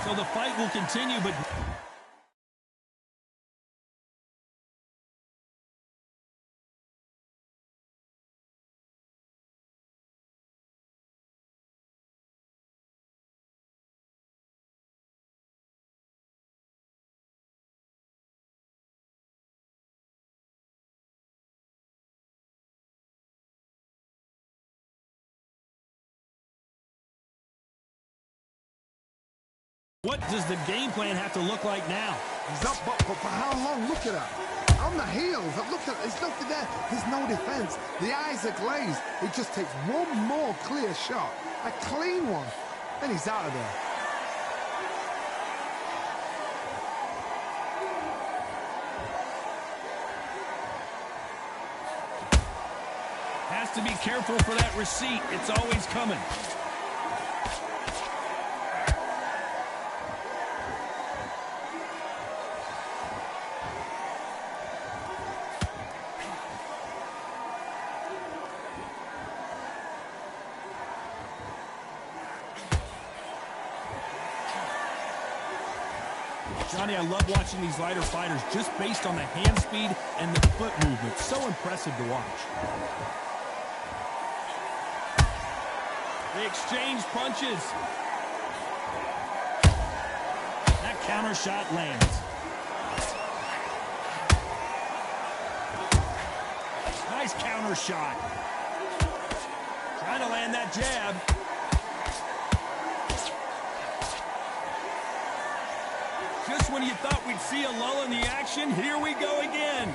So the fight will continue, but... What does the game plan have to look like now? He's up, but for how long? Look at that. On the heels. Look at there's nothing there. There's no defense. The eyes are glazed. It just takes one more clear shot. A clean one. Then he's out of there. Has to be careful for that receipt. It's always coming. Johnny, I love watching these lighter fighters just based on the hand speed and the foot movement. So impressive to watch. They exchange punches. That counter shot lands. Nice counter shot. Trying to land that jab. Just when you thought we'd see a lull in the action, here we go again.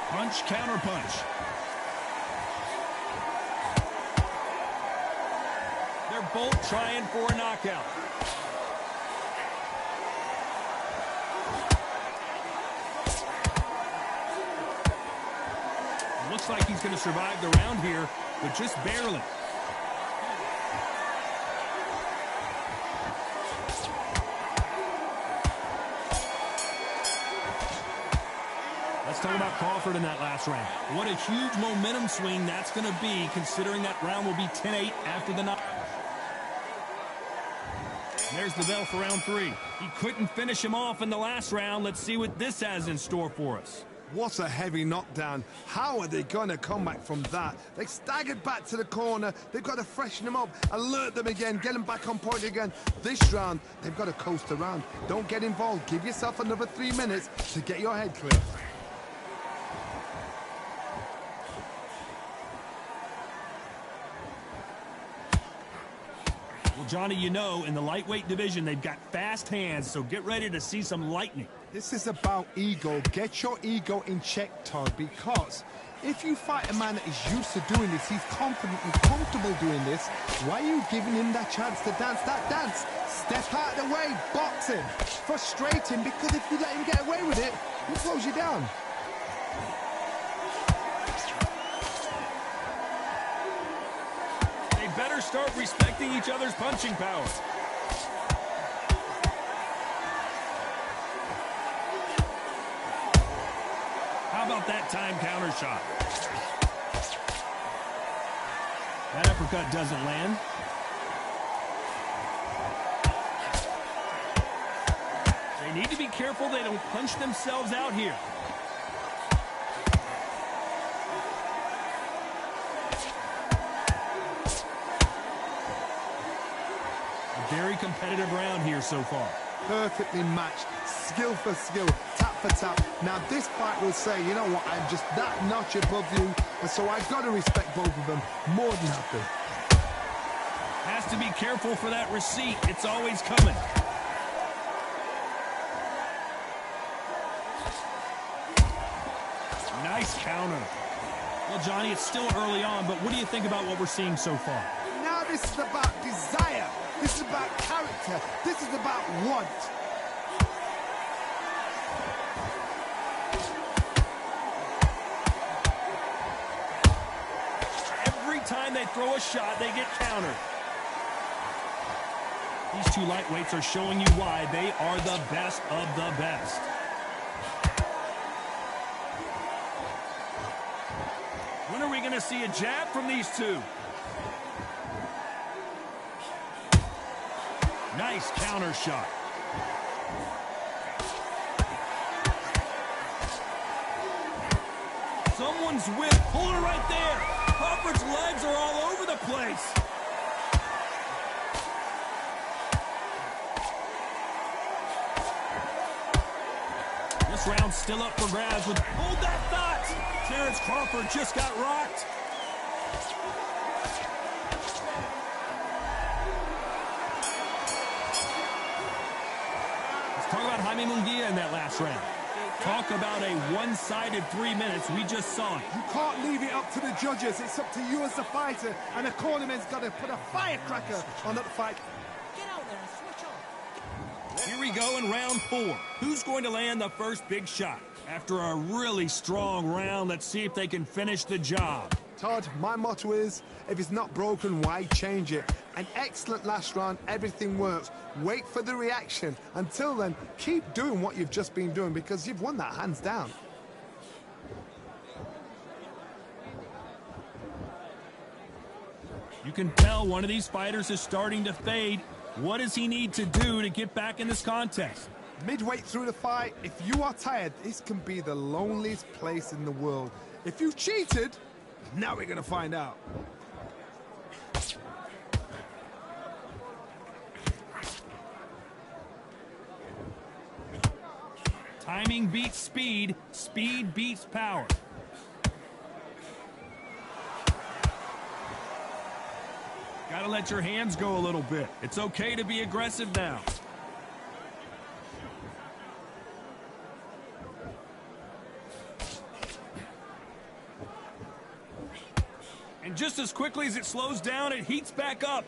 Punch, counter punch. They're both trying for a knockout. Looks like he's going to survive the round here, but just barely. Let's talk about Crawford in that last round. What a huge momentum swing that's going to be, considering that round will be 10-8 after the knock. There's the bell for round 3. He couldn't finish him off in the last round. Let's see what this has in store for us. What a heavy knockdown. How are they going to come back from that? They staggered back to the corner. They've got to freshen them up, alert them again, get them back on point again. This round, they've got to coast around. Don't get involved. Give yourself another 3 minutes to get your head clear. Well, Johnny, you know, in the lightweight division, they've got fast hands, so get ready to see some lightning. This is about ego. Get your ego in check, Todd, because if you fight a man that is used to doing this, he's confident and comfortable doing this, why are you giving him that chance to dance that dance? Step out of the way, boxing. Frustrating, because if you let him get away with it, he'll close you down. They better start respecting each other's punching power. How about that time counter shot? That uppercut doesn't land. They need to be careful they don't punch themselves out here. A very competitive round here so far. Perfectly matched, skill for skill, tap for tap. Now this fight will say, you know what, I'm just that notch above you, and so I've got to respect both of them more than happy. Has to be careful for that receipt. It's always coming. Nice counter. Well, Johnny, it's still early on, but what do you think about what we're seeing so far? Now this is about desire. This is about character. This is about want. Every time they throw a shot, they get countered. These two lightweights are showing you why they are the best of the best. When are we going to see a jab from these two? Nice counter shot. Someone's whip. Puller right there. Crawford's legs are all over the place. This round's still up for grabs with hold that thought. Terrence Crawford just got rocked. Let's talk about Jaime Munguia in that last round. Talk about a one-sided 3 minutes. We just saw it. You can't leave it up to the judges. It's up to you as the fighter, and the cornerman's got to put a firecracker on that fight. Get out there and switch on. Here we go in round 4. Who's going to land the first big shot? After a really strong round, let's see if they can finish the job. Todd, my motto is, if it's not broken, why change it? An excellent last round, everything works. Wait for the reaction. Until then, keep doing what you've just been doing because you've won that hands down. You can tell one of these fighters is starting to fade. What does he need to do to get back in this contest? Midway through the fight, if you are tired, this can be the loneliest place in the world. If you've cheated, now we're going to find out. Timing beats speed. Speed beats power. Gotta let your hands go a little bit. It's okay to be aggressive now. And just as quickly as it slows down, it heats back up.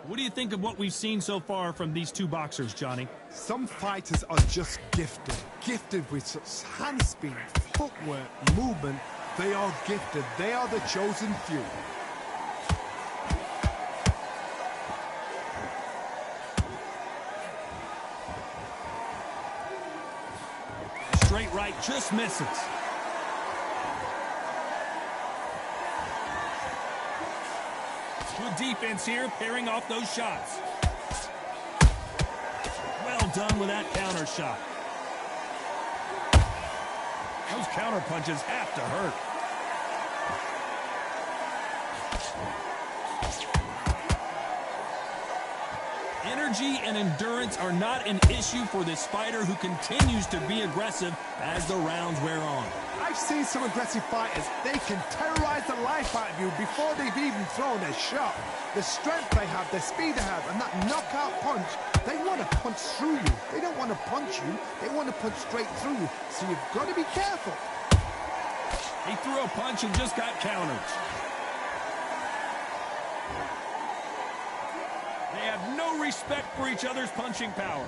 What do you think of what we've seen so far from these two boxers, Johnny? Some fighters are just gifted with such hand speed, footwork, movement. They are gifted. They are the chosen few. Straight right just misses. Good defense here, pairing off those shots. Well done with that counter shot. Those counter punches have to hurt. Energy and endurance are not an issue for this fighter who continues to be aggressive as the rounds wear on. I've seen some aggressive fighters. They can terrorize the life out of you before they've even thrown a shot. The strength they have, the speed they have, and that knockout punch, they want to punch through you. They don't want to punch you. They want to punch straight through you. So you've got to be careful. He threw a punch and just got countered. They have no respect for each other's punching power.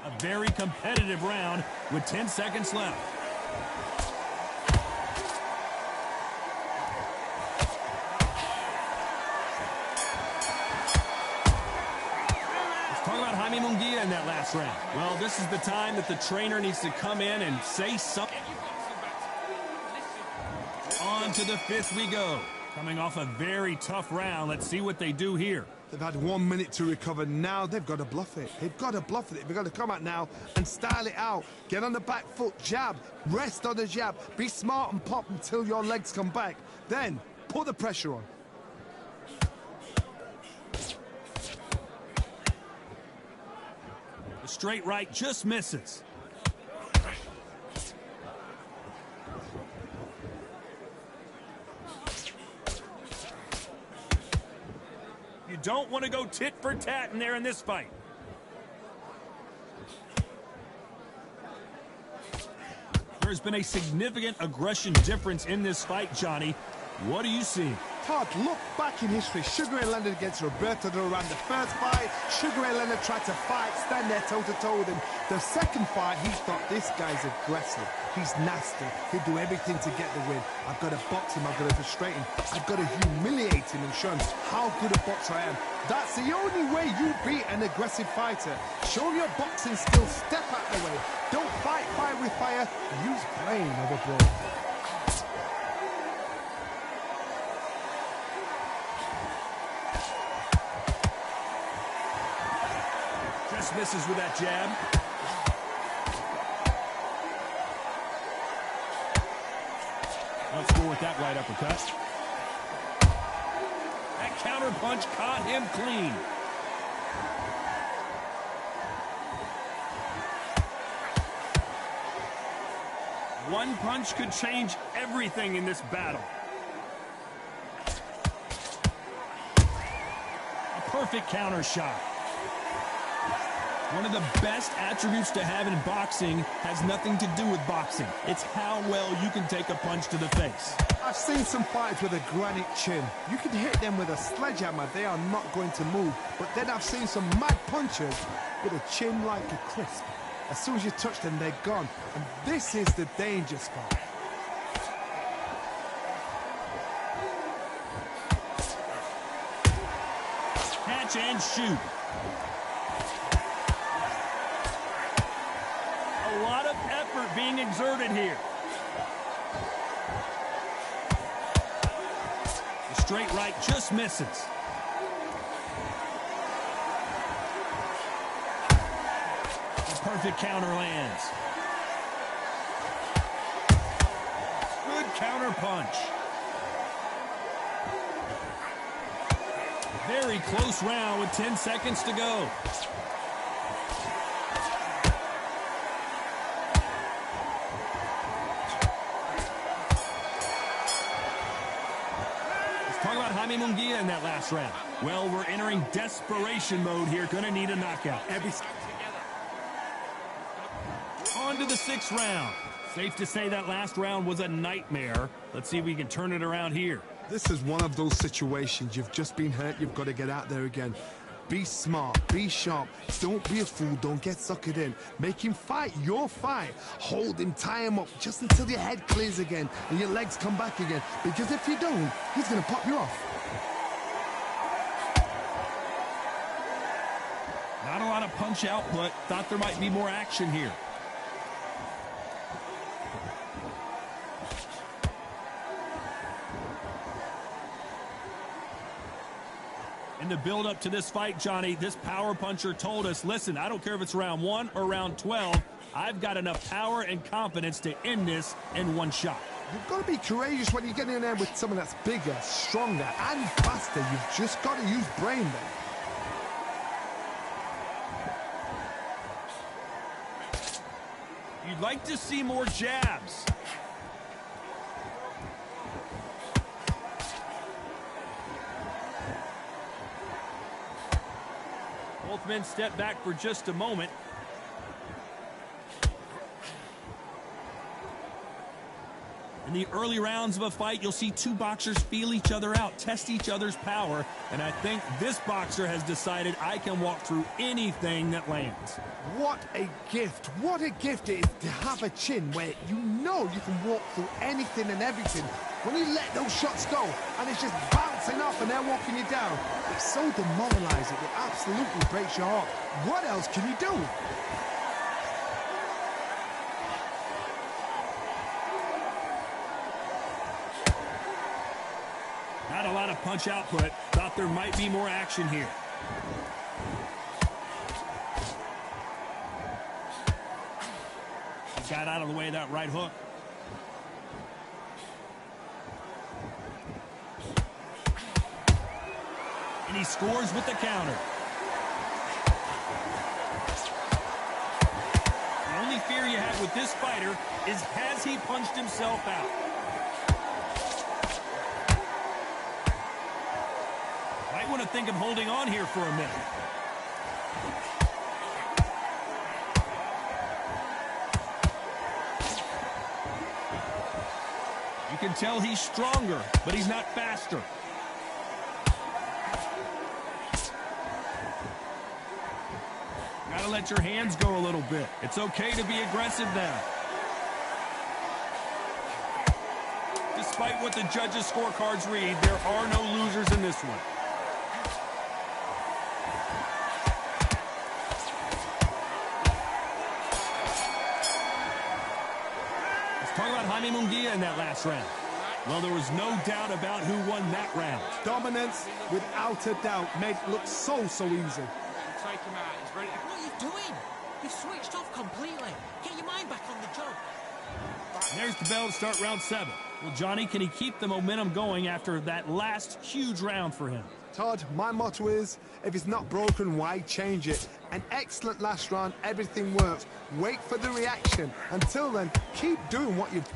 A very competitive round with 10 seconds left. Jaime Munguia in that last round. Well, this is the time that the trainer needs to come in and say something. On to the 5th we go. Coming off a very tough round. Let's see what they do here. They've had 1 minute to recover. Now they've got to bluff it. They've got to bluff it. They've got to come out now and style it out. Get on the back foot, jab, rest on the jab. Be smart and pop until your legs come back. Then put the pressure on. The straight right just misses. You don't want to go tit for tat in there in this fight. There's been a significant aggression difference in this fight, Johnny. What do you see? Todd, look back in history. Sugar Ray Leonard against Roberto Duran. The first fight, Sugar Ray Leonard tried to fight, stand there toe-to-toe with him. The second fight, he thought, this guy's aggressive. He's nasty. He'll do everything to get the win. I've got to box him. I've got to frustrate him. I've got to humiliate him and show him how good a boxer I am. That's the only way you beat an aggressive fighter. Show your boxing skills. Step out the way. Don't fight fire with fire. Use brain over brain. Just misses with that jab. Let's go with that right uppercut. That counter punch caught him clean. One punch could change everything in this battle. A perfect counter shot. One of the best attributes to have in boxing has nothing to do with boxing. It's how well you can take a punch to the face. I've seen some fighters with a granite chin. You can hit them with a sledgehammer, they are not going to move. But then I've seen some mad punchers with a chin like a crisp. As soon as you touch them, they're gone. And this is the danger spot. Catch and shoot. A lot of effort being exerted here. The straight right just misses. The perfect counter lands. Good counter punch. Very close round with 10 seconds to go. Talk about Jaime Munguia in that last round. Well, we're entering desperation mode here. Gonna need a knockout. On to the 6th round. Safe to say that last round was a nightmare. Let's see if we can turn it around here. This is one of those situations. You've just been hurt. You've got to get out there again. Be smart. Be sharp. Don't be a fool. Don't get suckered in. Make him fight your fight. Hold him. Tie him up just until your head clears again and your legs come back again. Because if you don't, he's going to pop you off. Not a lot of punch output. Thought there might be more action here. In the build-up to this fight, Johnny, this power puncher told us, listen, I don't care if it's round 1 or round 12, I've got enough power and confidence to end this in one shot. You've got to be courageous when you get in there with someone that's bigger, stronger, and faster. You've just got to use brain then. You'd like to see more jabs. Both men step back for just a moment. In the early rounds of a fight, you'll see two boxers feel each other out, test each other's power, and I think this boxer has decided I can walk through anything that lands. What a gift. What a gift it is to have a chin where you know you can walk through anything and everything. When you let those shots go and it's just bouncing off and they're walking you down, it's so demoralizing. It absolutely breaks your heart. What else can you do? Not a lot of punch output. Thought there might be more action here. He got out of the way of that right hook. And he scores with the counter. The only fear you have with this fighter is, has he punched himself out? Might want to think of holding on here for a minute. You can tell he's stronger, but he's not faster. Gotta let your hands go a little bit. It's okay to be aggressive now. Despite what the judges' scorecards read, there are no losers in this one. Let's talk about Jaime Munguia in that last round. Well, there was no doubt about who won that round. Dominance, without a doubt, made it look so easy. Take him out. He's ready. What are you doing? You've switched off completely. Get your mind back on the job. And there's the bell to start round 7. Well, Johnny, can he keep the momentum going after that last huge round for him? Todd, my motto is, if it's not broken, why change it? An excellent last round, everything works. Wait for the reaction. Until then, keep doing what you've...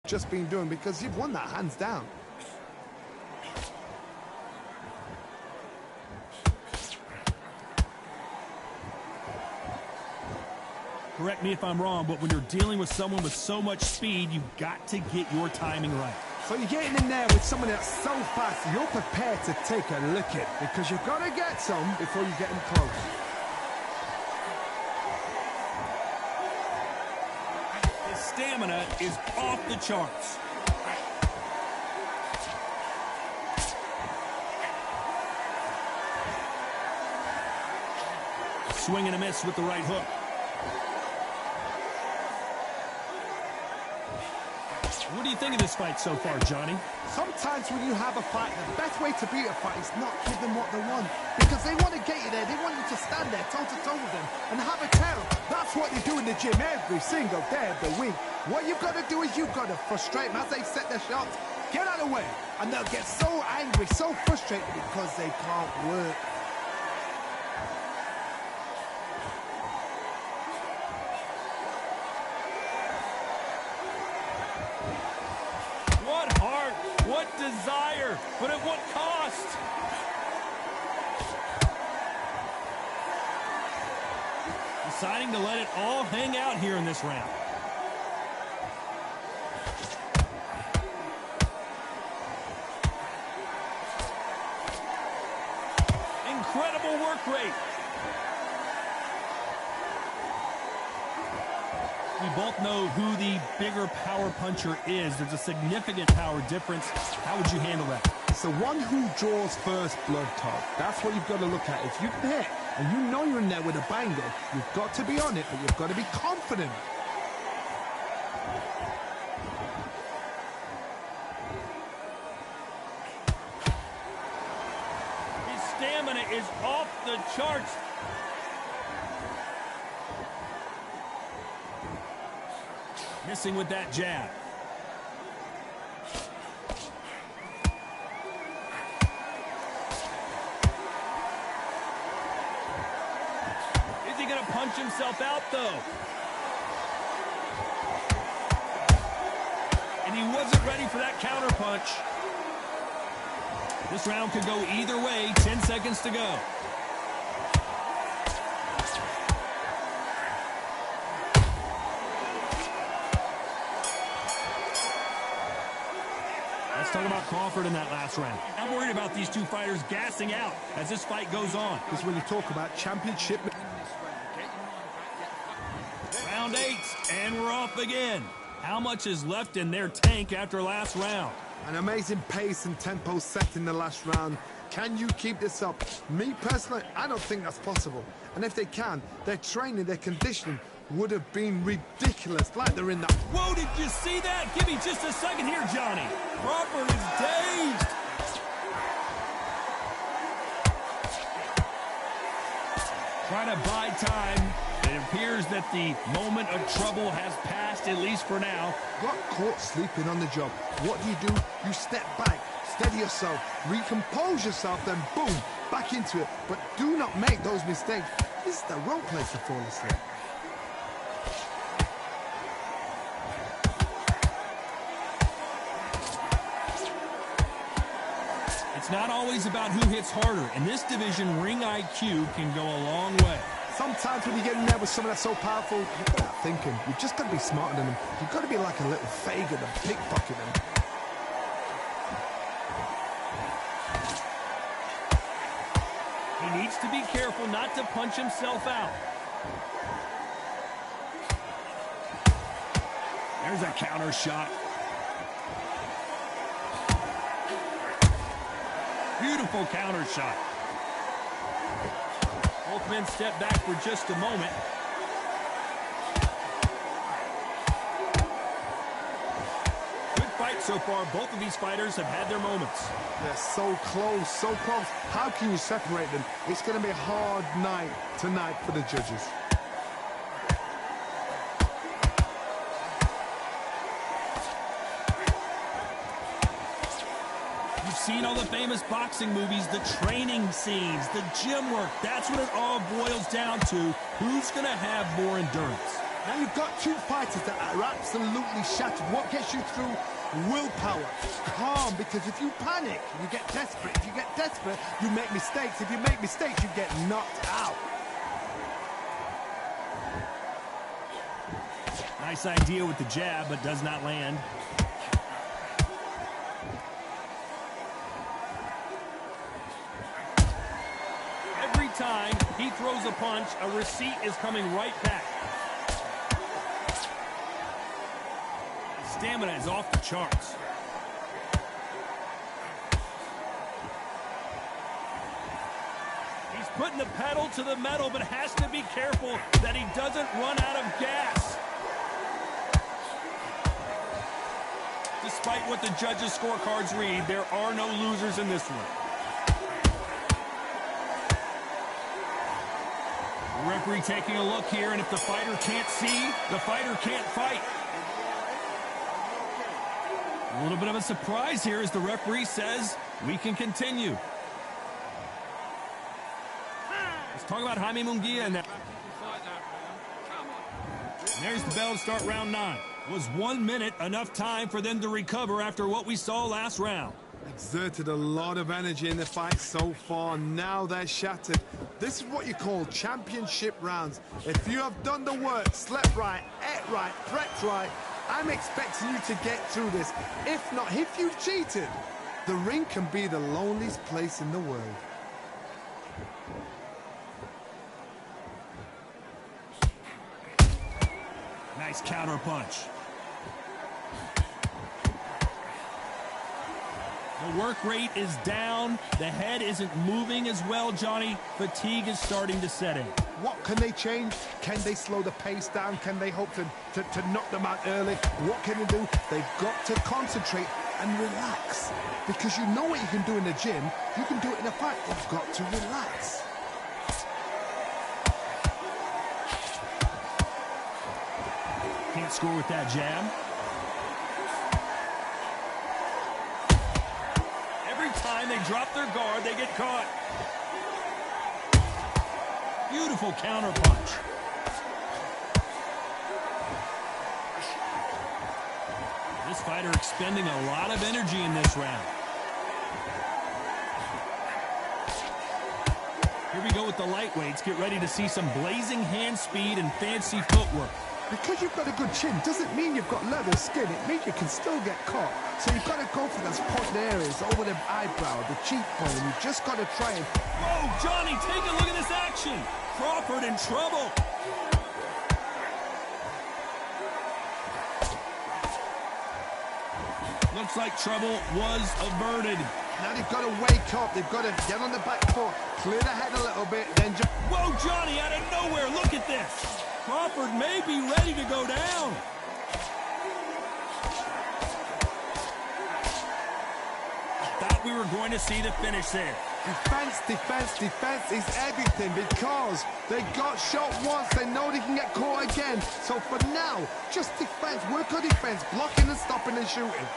just been doing, because you've won that hands down. Correct me if I'm wrong, but when you're dealing with someone with so much speed, you've got to get your timing right. So you're getting in there with someone that's so fast, you're prepared to take a licking, because you've got to get some before you get them close. His stamina is off the charts. Swing and a miss with the right hook. What do you think of this fight so far, Johnny? Sometimes when you have a fight, the best way to beat a fight is not give them what they want. Because they want to get you there. They want you to stand there toe-to-toe with them and have a tell. That's what they do in the gym every single day of the week. What you've got to do is you've got to frustrate them as they set their shots. Get out of the way. And they'll get so angry, so frustrated because they can't work. What heart, what desire, but at what cost? Deciding to let it all hang out here in this round. Incredible work rate. We both know who the bigger power puncher is. There's a significant power difference. How would you handle that? It's the one who draws first blood, Todd. That's what you've got to look at. If you can hit and you know you're in there with a banger, you've got to be on it, but you've got to be confident. His stamina is off the charts. Missing with that jab. Is he going to punch himself out, though? And he wasn't ready for that counter punch. This round could go either way. 10 seconds to go. Let's talk about Crawford in that last round. I'm worried about these two fighters gassing out as this fight goes on. This is when you talk about championship. Round 8, and we're off again. How much is left in their tank after last round? An amazing pace and tempo set in the last round. Can you keep this up? Me personally, I don't think that's possible. And if they can, their training, their conditioning would have been ridiculous, like they're in that. Whoa, did you see that? Give me just a second here, Johnny. Crawford is dazed. Trying to buy time. It appears that the moment of trouble has passed, at least for now. Got caught sleeping on the job. What do? You step back, steady yourself, recompose yourself, then boom, back into it. But do not make those mistakes. This is the wrong place to fall asleep. It's not always about who hits harder. In this division, ring IQ can go a long way. Sometimes when you get in there with someone that's so powerful, you've got that thinking. You've just got to be smarter than them. You've got to be like a little faggot and pickpocket them. He needs to be careful not to punch himself out. There's a counter shot. Beautiful counter shot. Both men step back for just a moment. Good fight so far. Both of these fighters have had their moments. They're so close, so close. How can you separate them? It's going to be a hard night tonight for the judges. You've seen all the famous boxing movies, the training scenes, the gym work. That's what it all boils down to. Who's going to have more endurance? Now you've got two fighters that are absolutely shattered. What gets you through? Willpower. Calm, because if you panic, you get desperate. If you get desperate, you make mistakes. If you make mistakes, you get knocked out. Nice idea with the jab, but does not land. Every time he throws a punch, a receipt is coming right back. His stamina is off the charts. He's putting the pedal to the metal, but has to be careful that he doesn't run out of gas. Despite what the judges' scorecards read, there are no losers in this one. The referee taking a look here, and if the fighter can't see, the fighter can't fight. A little bit of a surprise here as the referee says we can continue. Let's talk about Jaime Munguia and that. And there's the bell to start round 9. Was 1 minute enough time for them to recover after what we saw last round? Exerted a lot of energy in the fight so far. Now they're shattered. This is what you call championship rounds. If you have done the work, slept right, ate right, prepped right, I'm expecting you to get through this. If not, if you've cheated, the ring can be the loneliest place in the world. Nice counter punch. The work rate is down. The head isn't moving as well, Johnny. Fatigue is starting to set in. What can they change? Can they slow the pace down? Can they hope to knock them out early? What can they do? They've got to concentrate and relax. Because you know what you can do in the gym. You can do it in a fight. You've got to relax. Can't score with that jab. Every time they drop their guard, they get caught. Beautiful counter punch. This fighter expending a lot of energy in this round. Here we go with the lightweights. Get ready to see some blazing hand speed and fancy footwork. Because you've got a good chin doesn't mean you've got leather skin. It means you can still get caught. So you've got to go for those point areas over the eyebrow, the cheekbone. You've just got to try and... Whoa, Johnny, take a look at this action. Crawford in trouble. Looks like trouble was averted. Now they've got to wake up. They've got to get on the back foot, clear the head a little bit, then just... Whoa, Johnny, out of nowhere. Look at this. Crawford may be ready to go down. Thought we were going to see the finish there. Defense, defense, defense is everything because they got shot once. They know they can get caught again. So for now, just defense. Work on defense, blocking and stopping and shooting.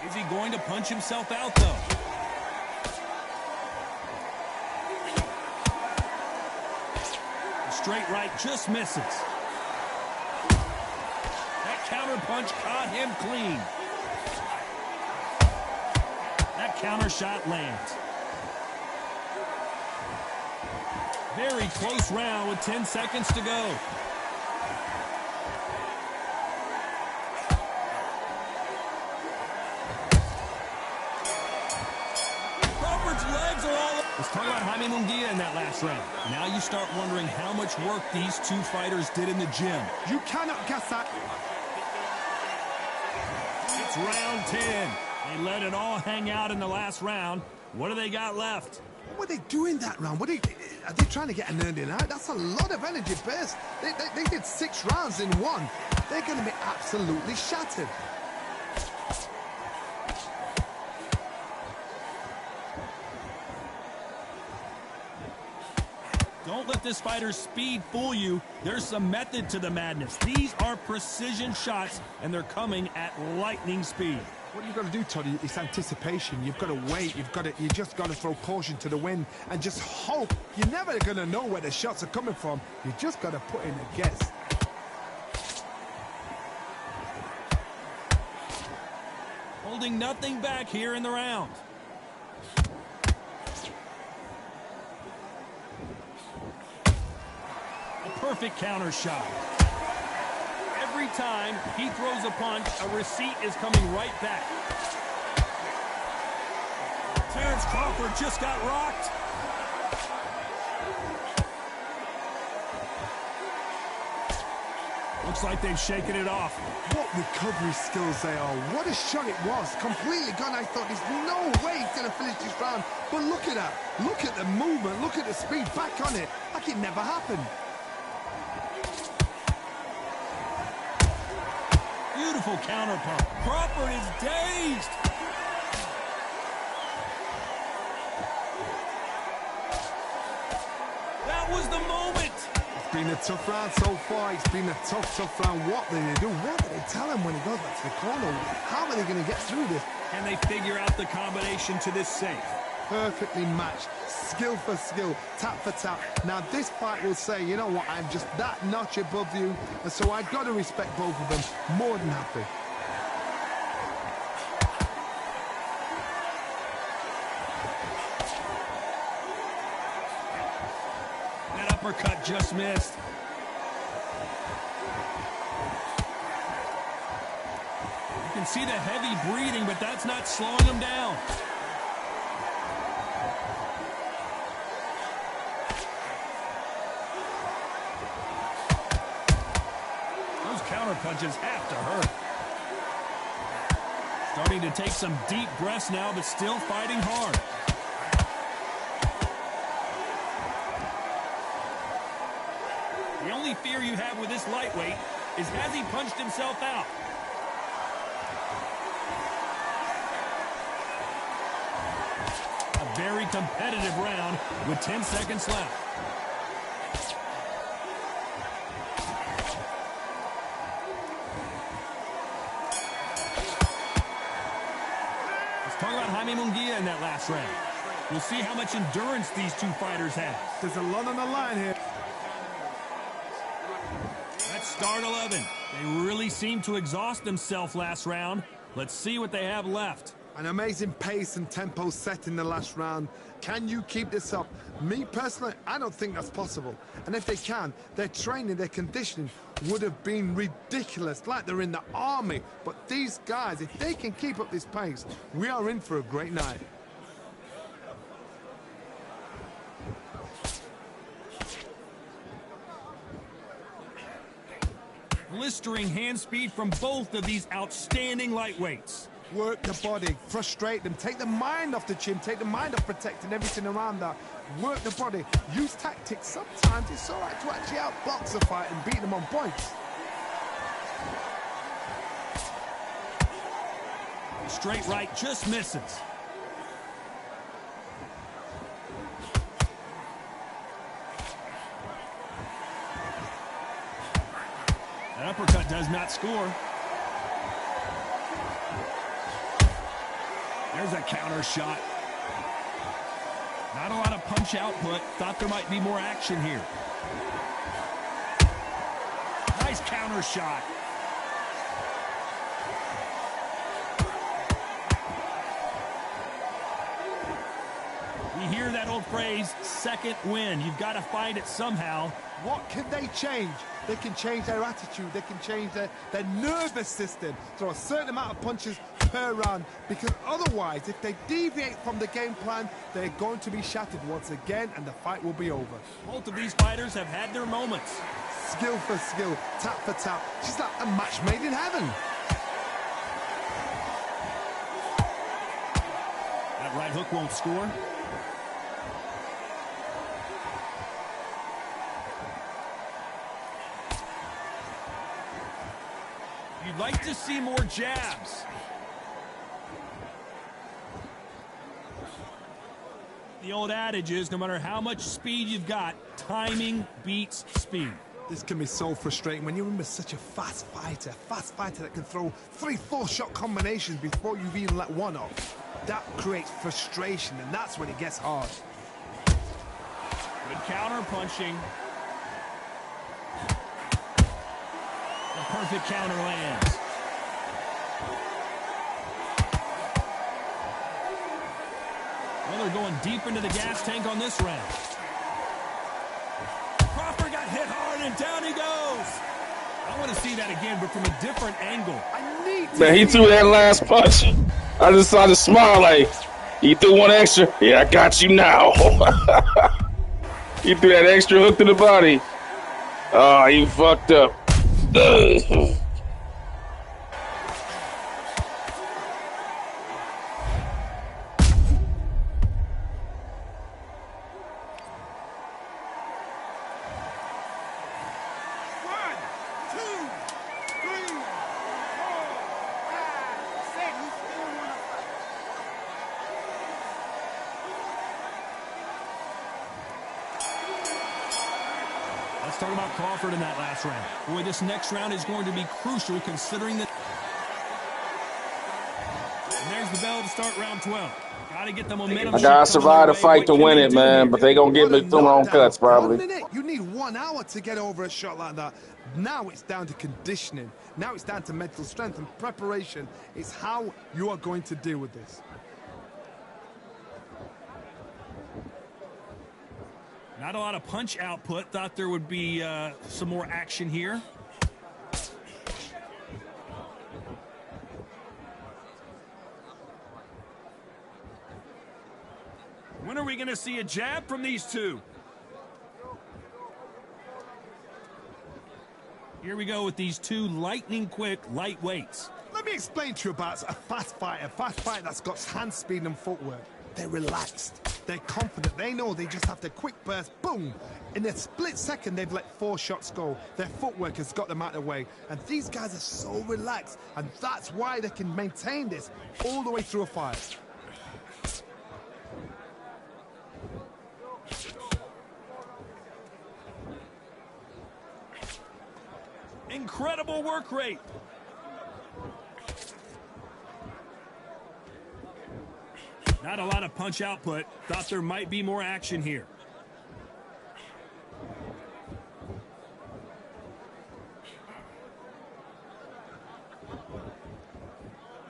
Is he going to punch himself out, though? The straight right just misses. That counter punch caught him clean. counter shot lands. Very close round with 10 seconds to go. Crawford's legs are all... Let's talk about Jaime Munguia in that last round. Now you start wondering how much work these two fighters did in the gym. You cannot guess that. It's round 10. They let it all hang out in the last round. What do they got left? What were they doing that round? Are they trying to get an earning out? That's a lot of energy burst. They did 6 rounds in one. They're going to be absolutely shattered. Don't let this fighter's speed fool you. There's some method to the madness. These are precision shots, and they're coming at lightning speed. What you've got to do, Toddy, is anticipation. You've got to wait. You just got to throw caution to the wind and just hope. You're never going to know where the shots are coming from. You just got to put in a guess. Holding nothing back here in the round. A perfect counter shot. Every time he throws a punch, a receipt is coming right back. Terrence Crawford just got rocked. Looks like they've shaken it off. What recovery skills they are. What a shot it was. Completely gone. I thought there's no way he's going to finish this round. But look at that. Look at the movement. Look at the speed. Back on it. Like it never happened. Beautiful counter pump. Crawford is dazed. That was the moment. It's been a tough round so far. It's been a tough round. What do they do? What do they tell him when he goes back to the corner? How are they going to get through this? Can they figure out the combination to this safe? Perfectly matched. Skill for skill, tap for tap. Now this fight will say, you know what, I'm just that notch above you, and so I've got to respect both of them. More than happy. That uppercut just missed. You can see the heavy breathing, but that's not slowing him down. Counter punches have to hurt. Starting to take some deep breaths now, but still fighting hard. The only fear you have with this lightweight is, has he punched himself out? A very competitive round with 10 seconds left. Talk about Jaime Munguia in that last round. We'll see how much endurance these two fighters have. There's a lot on the line here. That's start 11. They really seemed to exhaust themselves last round. Let's see what they have left. An amazing pace and tempo set in the last round. Can you keep this up? Me, personally, I don't think that's possible. And if they can, their training, their conditioning would have been ridiculous, like they're in the army. But these guys, if they can keep up this pace, we are in for a great night. Blistering hand speed from both of these outstanding lightweights. Work the body, frustrate them, take the mind off the chin, take the mind off protecting everything around that. Work the body, use tactics. Sometimes it's all right to actually outbox a fight and beat them on points. Straight right just misses. That uppercut does not score. There's a counter shot. Not a lot of punch output. Thought there might be more action here. Nice counter shot. You hear that old phrase, second wind. You've got to find it somehow. What can they change? They can change their attitude. They can change their nervous system. Throw a certain amount of punches per round, because otherwise, if they deviate from the game plan, they're going to be shattered once again, and the fight will be over. Both of these fighters have had their moments. Skill for skill, tap for tap. She's like a match made in heaven. That right hook won't score. You'd like to see more jabs. The old adage is, no matter how much speed you've got, timing beats speed. This can be so frustrating when you're in with such a fast fighter that can throw 3-4 shot combinations before you've even let one off. That creates frustration, and that's when it gets hard. Good counter punching. The perfect counter lands. Well, they're going deep into the gas tank on this round. Crawford got hit hard, and down he goes. I want to see that again, but from a different angle. Man, he threw that last punch. I just saw the smile like, he threw one extra. Yeah, I got you now. He threw that extra hook to the body. Oh, you fucked up. Let's talk about Crawford in that last round. Boy, this next round is going to be crucial considering that. And there's the bell to start round 12. Got to get the momentum. I gotta survive the fight to win it, man. But they gonna get me through my own cuts, probably. 1 minute. You need 1 hour to get over a shot like that. Now it's down to conditioning. Now it's down to mental strength and preparation. It's how you are going to deal with this. Not a lot of punch output. Thought there would be some more action here. When are we going to see a jab from these two? Here we go with these two lightning-quick lightweights. Let me explain to you about a fast fighter that's got hand speed and footwork. They're relaxed. They're confident. They know they just have to quick burst, boom. In a split second, they've let 4 shots go. Their footwork has got them out of the way. And these guys are so relaxed. And that's why they can maintain this all the way through a fight. Incredible work rate. Not a lot of punch output. Thought there might be more action here.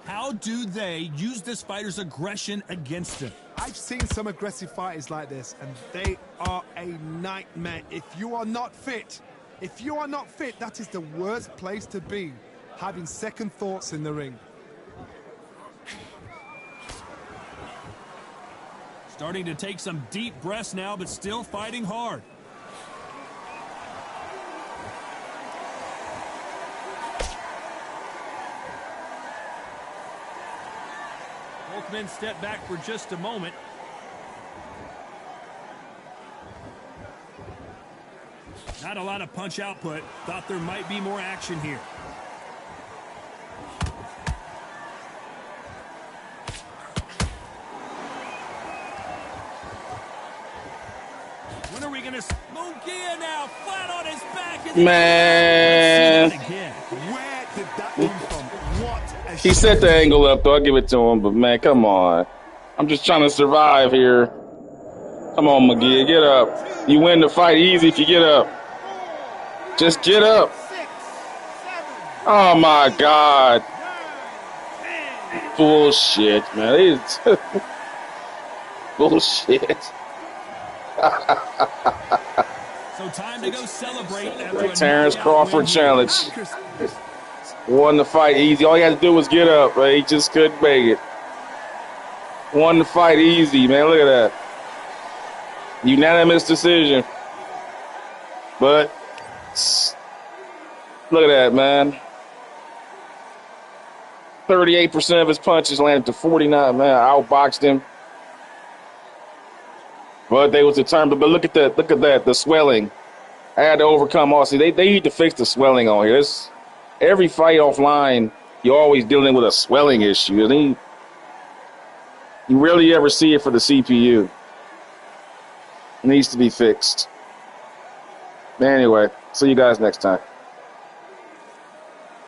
How do they use this fighter's aggression against him? I've seen some aggressive fighters like this, and they are a nightmare. If you are not fit, that is the worst place to be, having second thoughts in the ring. Starting to take some deep breaths now, but still fighting hard. Both men step back for just a moment. Not a lot of punch output. Thought there might be more action here. When are we going to... Munguia now, flat on his back. Man. Where did that come from? What a He set the angle up, though. I'll give it to him. But, man, come on. I'm just trying to survive here. Come on, McGee. Get up. You win the fight easy if you get up. Just get up. Oh, my God. Bullshit, man. Bullshit. So time to go celebrate after a Terrence knockout Crawford win here. challenge. Won the fight easy. All he had to do was get up, but he just couldn't make it. Won the fight easy, man. Look at that. Unanimous decision. But look at that, man. 38% of his punches landed to 49. Man, outboxed him. But they was determined. But look at that. Look at that. The swelling. I had to overcome all. See, they need to fix the swelling on here. Every fight offline, you're always dealing with a swelling issue. And you rarely ever see it for the CPU. It needs to be fixed. Anyway, see you guys next time.